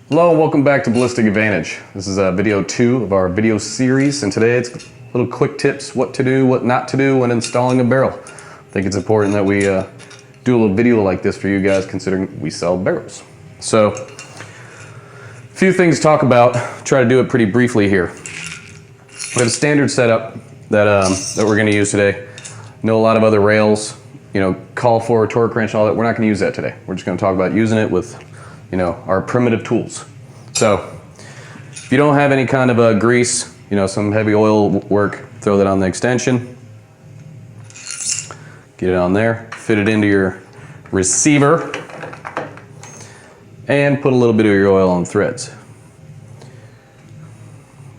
Hello and welcome back to Ballistic Advantage. This is video 2 of our video series, and today it's little quick tips what to do, what not to do when installing a barrel. I think it's important that we do a little video like this for you guys, considering we sell barrels. So, a few things to talk about. Try to do it pretty briefly here. We have a standard setup that we're going to use today. I know a lot of other rails, call for a torque wrench and all that. We're not going to use that today. We're just going to talk about using it with our primitive tools. So if you don't have any kind of grease, some heavy oil work, throw that on the extension. Get it on there, fit it into your receiver, and put a little bit of your oil on threads.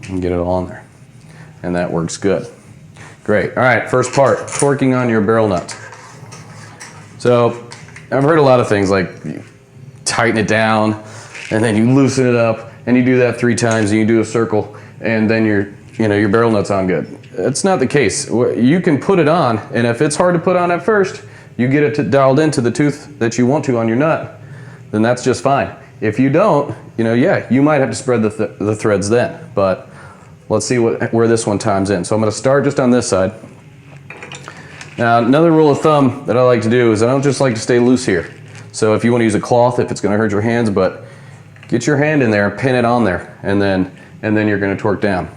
And get it all on there. And that works good. Great. All right, first part, torquing on your barrel nuts. So I've heard a lot of things like tighten it down and then you loosen it up and you do that 3 times and you do a circle and then your barrel nut's on good. That's not the case. You can put it on, and if it's hard to put on at first, you get it dialed into the tooth that you want to on your nut, then that's just fine. If you don't, you might have to spread the threads then, but let's see where this one times in. So I'm going to start just on this side. Now, another rule of thumb that I like to do is I don't just like to stay loose here. So if you want to use a cloth, if it's going to hurt your hands, but get your hand in there and pin it on there, and then you're going to torque down.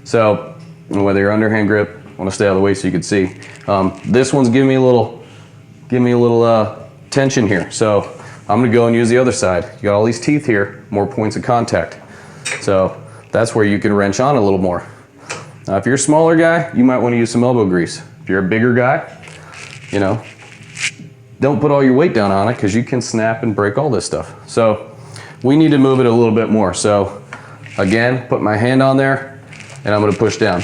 So whether your underhand grip, I want to stay out of the way so you can see. This one's giving me a little tension here. So I'm going to go and use the other side. You got all these teeth here, more points of contact. So that's where you can wrench on a little more. Now, if you're a smaller guy, you might want to use some elbow grease. If you're a bigger guy, don't put all your weight down on it because you can snap and break all this stuff. So we need to move it a little bit more. So again, put my hand on there and I'm going to push down. I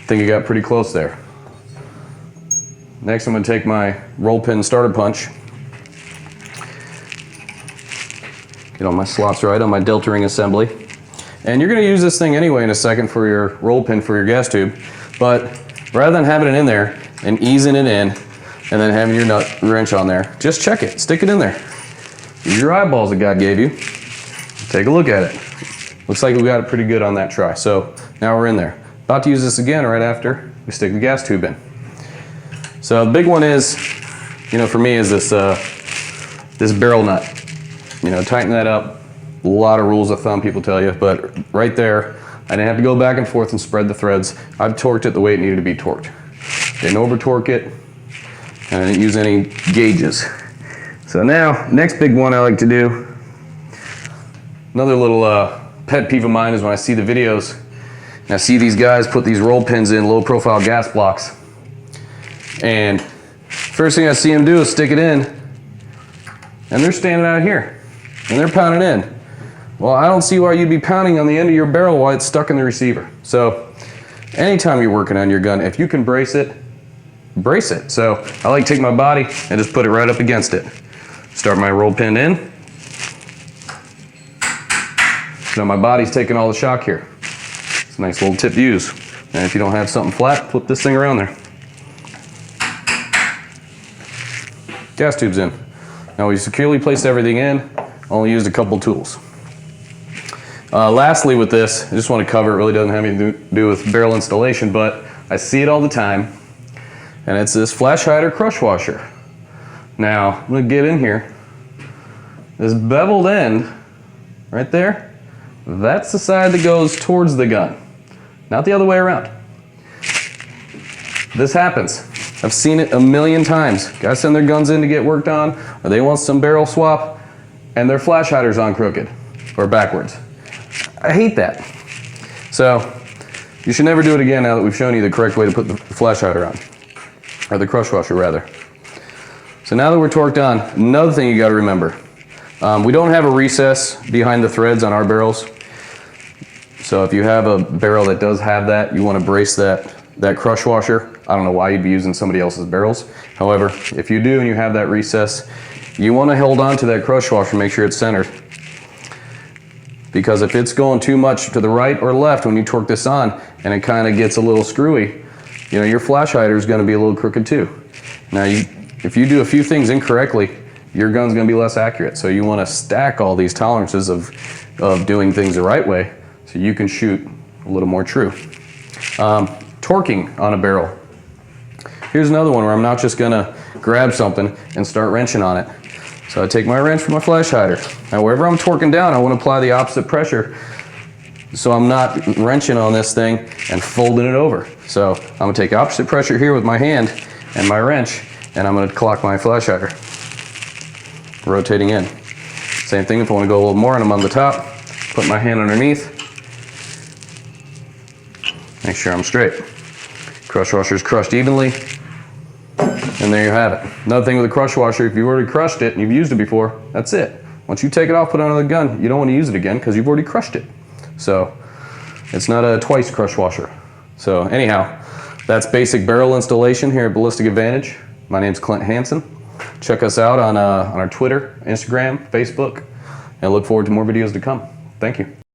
think I got pretty close there. Next, I'm going to take my roll pin starter punch. Get all my slots right on my delta ring assembly. And you're going to use this thing anyway in a second for your roll pin for your gas tube. But rather than having it in there and easing it in and then having your nut wrench on there, just check it, stick it in there. Use your eyeballs that God gave you. Take a look at it. Looks like we got it pretty good on that try. So now we're in there. About to use this again right after we stick the gas tube in. So the big one is, for me is this barrel nut. Tighten that up. A lot of rules of thumb people tell you, but right there, I didn't have to go back and forth and spread the threads. I've torqued it the way it needed to be torqued. Didn't over torque it, and I didn't use any gauges. So now, next big one I like to do, another little pet peeve of mine is when I see the videos, and I see these guys put these roll pins in low profile gas blocks. And first thing I see them do is stick it in, and they're standing out here, and they're pounding in. Well, I don't see why you'd be pounding on the end of your barrel while it's stuck in the receiver. So anytime you're working on your gun, if you can brace it, brace it. So I like to take my body and just put it right up against it. Start my roll pin in. Now my body's taking all the shock here. It's a nice little tip to use. And if you don't have something flat, flip this thing around there. Gas tube's in. Now we securely placed everything in, only used a couple tools. Lastly with this, I just want to cover, it really doesn't have anything to do with barrel installation, but I see it all the time, and it's this flash hider crush washer. Now, I'm going to get in here. This beveled end, right there, that's the side that goes towards the gun, not the other way around. This happens. I've seen it a million times. Guys send their guns in to get worked on, or they want some barrel swap, and their flash hider's on crooked, or backwards. I hate that. So you should never do it again now that we've shown you the correct way to put the flash hider on, or the crush washer rather. So now that we're torqued on, another thing you got to remember, we don't have a recess behind the threads on our barrels. So if you have a barrel that does have that, you want to brace that crush washer. I don't know why you'd be using somebody else's barrels. However, if you do and you have that recess, you want to hold on to that crush washer, make sure it's centered. Because if it's going too much to the right or left when you torque this on and it kind of gets a little screwy, your flash hider is going to be a little crooked too. Now, if you do a few things incorrectly, your gun's gonna be less accurate. So you wanna stack all these tolerances of doing things the right way so you can shoot a little more true. Torquing on a barrel. Here's another one where I'm not just gonna grab something and start wrenching on it. So I take my wrench from my flash hider. Now wherever I'm torquing down, I wanna apply the opposite pressure so I'm not wrenching on this thing and folding it over. So I'm gonna take opposite pressure here with my hand and my wrench, and I'm gonna clock my flash hider, rotating in. Same thing if I wanna go a little more and I'm on the top, put my hand underneath, make sure I'm straight. Crush washer is crushed evenly, and there you have it. Another thing with a crush washer, if you've already crushed it and you've used it before, that's it. Once you take it off, put it on the gun, you don't want to use it again because you've already crushed it. So it's not a twice crush washer. So anyhow, that's basic barrel installation here at Ballistic Advantage. My name's Clint Hansen. Check us out on our Twitter, Instagram, Facebook, and look forward to more videos to come. Thank you.